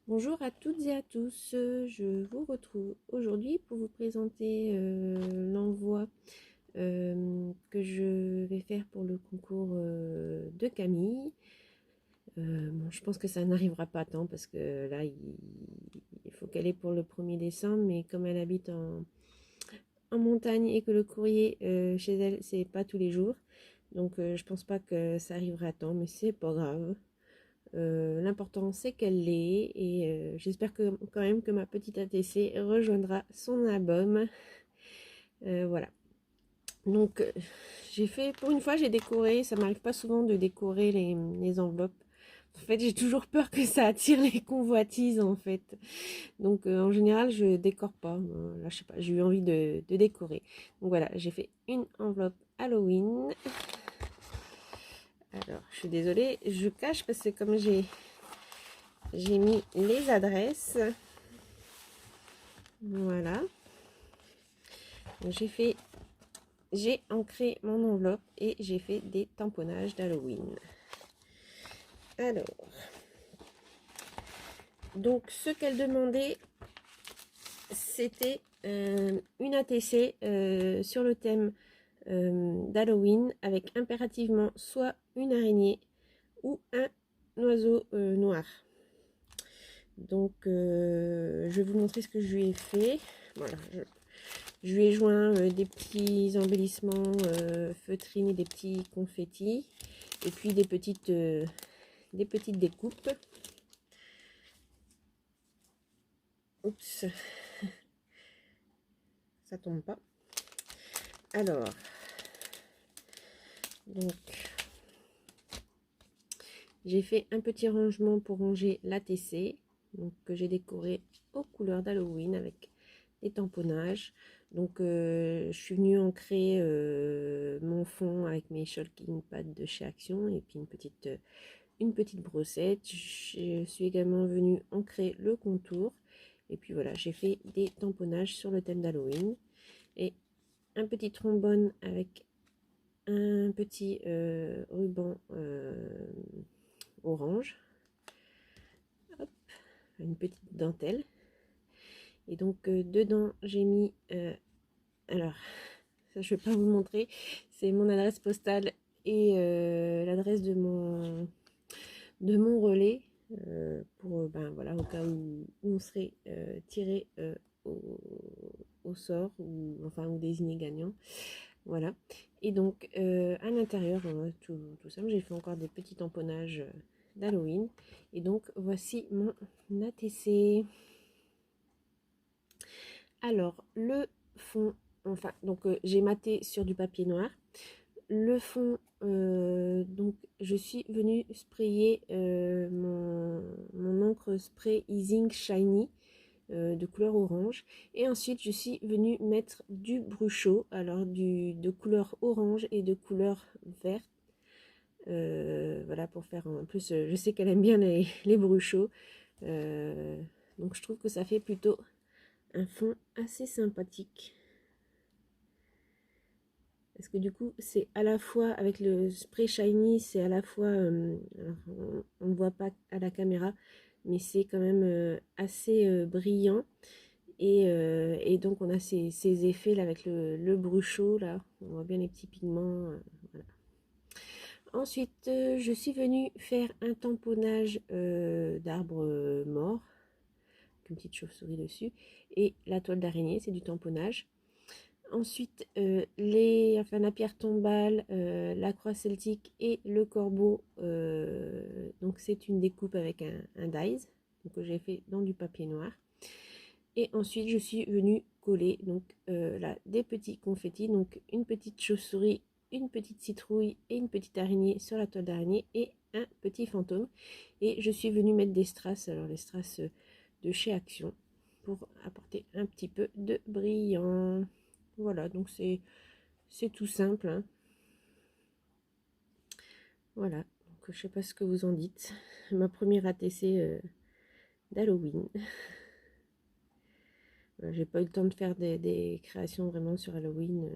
Bonjour à toutes et à tous, je vous retrouve aujourd'hui pour vous présenter l'envoi que je vais faire pour le concours de Camille. Bon, je pense que ça n'arrivera pas à temps parce que là il faut qu'elle ait pour le 1er décembre, mais comme elle habite en montagne et que le courrier chez elle c'est pas tous les jours, donc je pense pas que ça arrivera à temps, mais c'est pas grave. L'important c'est qu'elle l'ait et j'espère que quand même que ma petite ATC rejoindra son album. Voilà. Donc j'ai fait, pour une fois j'ai décoré, ça m'arrive pas souvent de décorer les enveloppes. En fait j'ai toujours peur que ça attire les convoitises en fait. Donc en général je décore pas. Là je sais pas, j'ai eu envie de décorer. Donc voilà, j'ai fait une enveloppe Halloween. Alors je suis désolée, je cache parce que comme j'ai mis les adresses. Voilà. J'ai ancré mon enveloppe et j'ai fait des tamponnages d'Halloween. Alors, donc ce qu'elle demandait, c'était une ATC sur le thème d'Halloween avec impérativement soit une araignée ou un oiseau noir. Donc, je vais vous montrer ce que je lui ai fait. Voilà, je lui ai joint des petits embellissements feutrines, des petits confettis et puis des petites découpes. Oups, ça tombe pas. Alors, donc, j'ai fait un petit rangement pour ranger l'ATC, donc que j'ai décoré aux couleurs d'Halloween avec des tamponnages. Donc, je suis venue ancrer mon fond avec mes Shulking Pads de chez Action et puis une petite brossette. Je suis également venue ancrer le contour. Et puis voilà, j'ai fait des tamponnages sur le thème d'Halloween. Et un petit trombone avec un petit ruban orange. Hop, une petite dentelle. Et donc dedans, j'ai mis... alors, ça je ne vais pas vous montrer. C'est mon adresse postale et l'adresse de mon relais. Pour ben voilà, au cas où on serait tiré au, au sort ou enfin ou désigné gagnant. Voilà. Et donc à l'intérieur, tout ça, j'ai fait encore des petits tamponnages d'Halloween. Et donc voici mon ATC. Alors le fond, enfin donc j'ai maté sur du papier noir. Le fond, donc je suis venue sprayer mon encre spray Easing Shiny de couleur orange. Et ensuite, je suis venue mettre du bruchot, alors de couleur orange et de couleur verte. Voilà, pour faire en plus, je sais qu'elle aime bien les bruchots. Donc je trouve que ça fait plutôt un fond assez sympathique. Parce que du coup, c'est à la fois, avec le spray shiny, c'est à la fois, on ne voit pas à la caméra, mais c'est quand même assez brillant. Et donc, on a ces effets là avec le bruchot, là. On voit bien les petits pigments. Voilà. Ensuite, je suis venue faire un tamponnage d'arbres morts, avec une petite chauve-souris dessus. Et la toile d'araignée, c'est du tamponnage. Ensuite, la pierre tombale, la croix celtique et le corbeau. Donc, c'est une découpe avec un dies que j'ai fait dans du papier noir. Et ensuite, je suis venue coller donc là des petits confettis, donc une petite chauve-souris, une petite citrouille et une petite araignée sur la toile d'araignée et un petit fantôme. Et je suis venue mettre des strass, alors les strass de chez Action, pour apporter un petit peu de brillant. Voilà, donc c'est tout simple, hein. Voilà, donc je sais pas ce que vous en dites. Ma première ATC d'Halloween. Voilà, j'ai pas eu le temps de faire des créations vraiment sur Halloween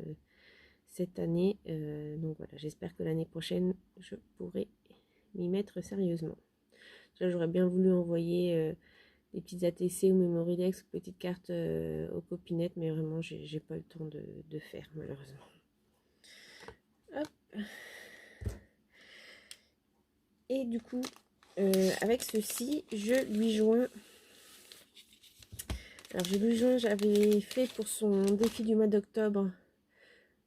cette année. Donc voilà, j'espère que l'année prochaine, je pourrai m'y mettre sérieusement. Là, j'aurais bien voulu envoyer des petites ATC ou Memorydex, petites cartes aux copinettes, mais vraiment j'ai pas le temps de faire malheureusement. Hop. Et du coup, avec ceci, je lui joins. Alors je lui joins, j'avais fait pour son défi du mois d'octobre.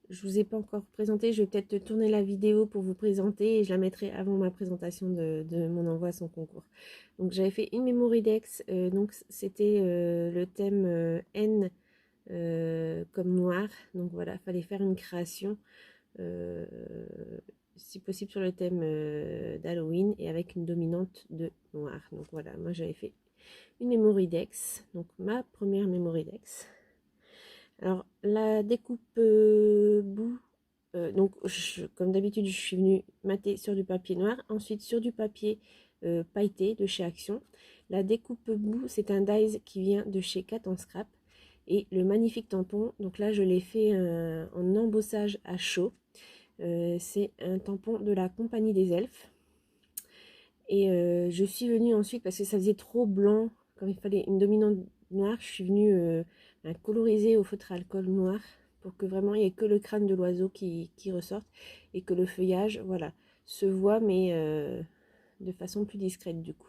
Je vous ai pas encore présenté, je vais peut-être tourner la vidéo pour vous présenter et je la mettrai avant ma présentation de mon envoi à son concours. Donc j'avais fait une Memorydex, donc c'était le thème N comme noir. Donc voilà, il fallait faire une création, si possible sur le thème d'Halloween et avec une dominante de noir. Donc voilà, moi j'avais fait une Memorydex, donc ma première Memorydex. Alors la découpe bout, donc comme d'habitude je suis venue mater sur du papier noir, ensuite sur du papier pailleté de chez Action. La découpe bout, c'est un dies qui vient de chez Cat en Scrap. Et le magnifique tampon, donc là je l'ai fait en embossage à chaud. C'est un tampon de la Compagnie des Elfes. Et je suis venue ensuite, parce que ça faisait trop blanc, comme il fallait une dominante noire, je suis venue coloriser au feutre à alcool noir pour que vraiment il n'y ait que le crâne de l'oiseau qui ressorte et que le feuillage, voilà, se voit, mais de façon plus discrète du coup.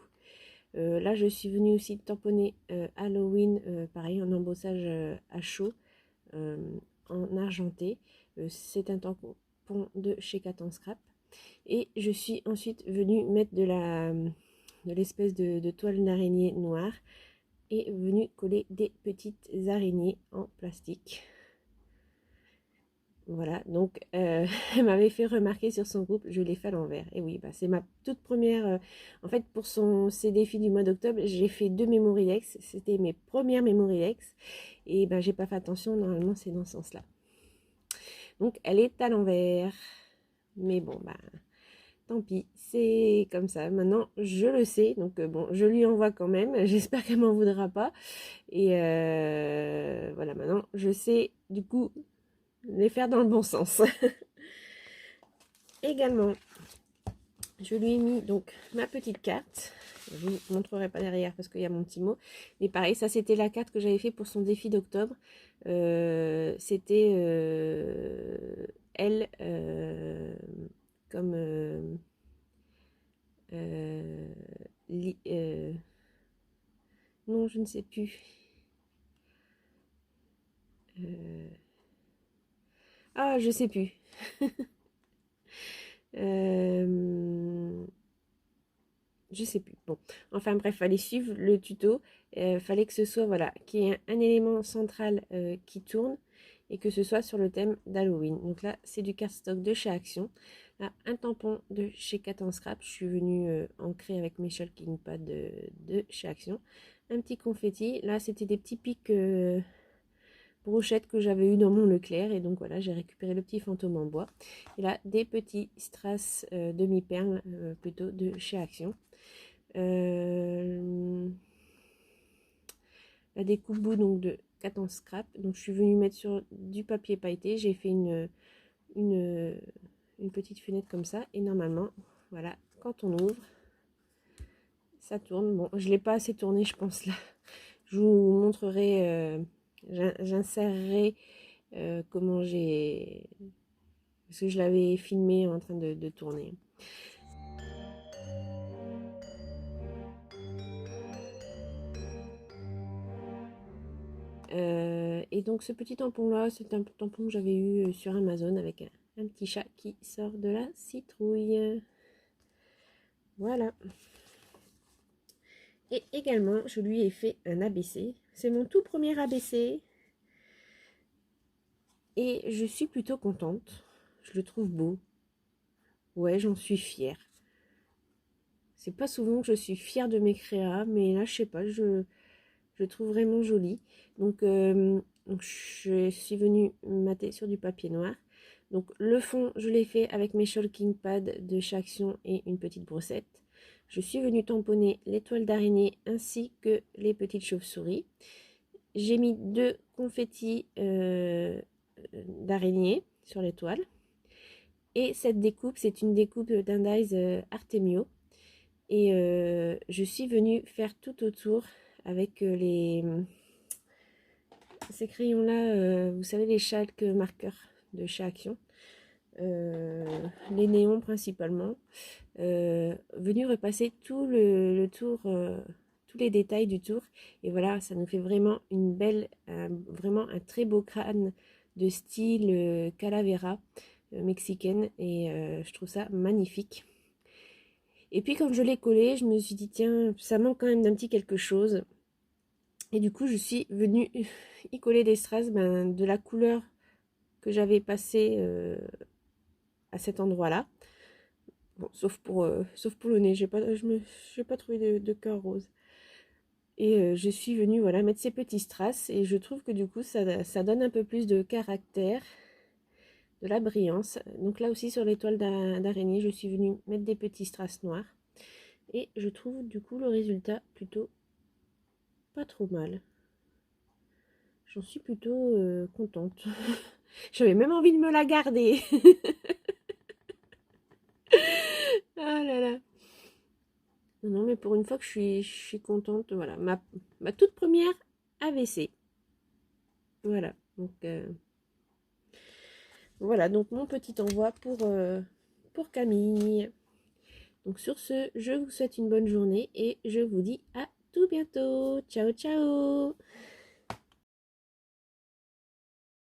Là, je suis venue aussi tamponner Halloween, pareil, en embossage à chaud, en argenté. C'est un tampon de chez Cat en Scrap. Et je suis ensuite venue mettre de l'espèce de toile d'araignée noire et venue coller des petites araignées en plastique. Voilà, donc elle m'avait fait remarquer sur son groupe, je l'ai fait à l'envers. Et oui, bah, c'est ma toute première. En fait, pour ses défis du mois d'octobre, j'ai fait 2 Memorydex. C'était mes premières Memorydex. Et ben, j'ai pas fait attention, normalement, c'est dans ce sens-là. Donc, elle est à l'envers. Mais bon, bah, tant pis, c'est comme ça. Maintenant, je le sais. Donc, bon, je lui envoie quand même. J'espère qu'elle m'en voudra pas. Et voilà, maintenant, je sais, du coup, les faire dans le bon sens. Également, je lui ai mis donc ma petite carte. Je vous montrerai pas derrière parce qu'il y a mon petit mot. Mais pareil, ça c'était la carte que j'avais fait pour son défi d'octobre. C'était elle comme li, non, je ne sais plus. Ah, je sais plus. Je sais plus. Bon, enfin bref, fallait suivre le tuto. Fallait que ce soit, voilà, qu'il y ait un élément central qui tourne et que ce soit sur le thème d'Halloween. Donc là, c'est du cardstock de chez Action. Là, un tampon de chez Cat en Scrap. Je suis venue ancrer avec mes Shulking Pads de chez Action. Un petit confetti. Là, c'était des petits pics brochettes que j'avais eu dans mon Leclerc. Et donc voilà, j'ai récupéré le petit fantôme en bois. Et là, des petits strass demi-perles plutôt de chez Action. La découpe bout donc de 4 en scrap. Donc je suis venue mettre sur du papier pailleté. J'ai fait une petite fenêtre comme ça. Et normalement, voilà, quand on ouvre, ça tourne. Bon, je ne l'ai pas assez tourné, je pense là. Je vous montrerai, j'insérerai comment j'ai... Parce que je l'avais filmé en train de tourner. Et donc ce petit tampon là, c'est un tampon que j'avais eu sur Amazon avec un petit chat qui sort de la citrouille. Voilà. Et également, je lui ai fait un ABC. C'est mon tout premier ABC. Et je suis plutôt contente. Je le trouve beau. Ouais, j'en suis fière. C'est pas souvent que je suis fière de mes créas, mais là, je sais pas, je trouve vraiment joli. Donc je suis venue mater sur du papier noir. Donc le fond, je l'ai fait avec mes Shulking Pads de chez Action et une petite brossette. Je suis venue tamponner les toiles d'araignée ainsi que les petites chauves-souris. J'ai mis 2 confettis d'araignée sur les toiles. Et cette découpe, c'est une découpe d'un dies Artemio. Et je suis venue faire tout autour avec ces crayons-là, vous savez, les chalk marqueurs de chez Action, les néons principalement, venu repasser tout le tour, tous les détails du tour. Et voilà, ça nous fait vraiment une belle, vraiment un très beau crâne de style calavera mexicaine. Et je trouve ça magnifique. Et puis quand je l'ai collé, je me suis dit, tiens, ça manque quand même d'un petit quelque chose. Et du coup, je suis venue y coller des strass de la couleur que j'avais passée à cet endroit-là. Bon, sauf pour le nez, j'ai pas trouvé de cœur rose. Et je suis venue voilà, mettre ces petits strass et je trouve que du coup ça donne un peu plus de caractère, de la brillance. Donc là aussi sur l'étoile d'araignée, je suis venue mettre des petits strass noirs. Et je trouve du coup le résultat plutôt pas trop mal. J'en suis plutôt contente. J'avais même envie de me la garder. Ah là là. Non, mais pour une fois que je suis contente, voilà. Ma toute première AVC. Voilà. Donc, voilà, donc mon petit envoi pour Camille. Donc sur ce, je vous souhaite une bonne journée et je vous dis à tout bientôt. Ciao, ciao!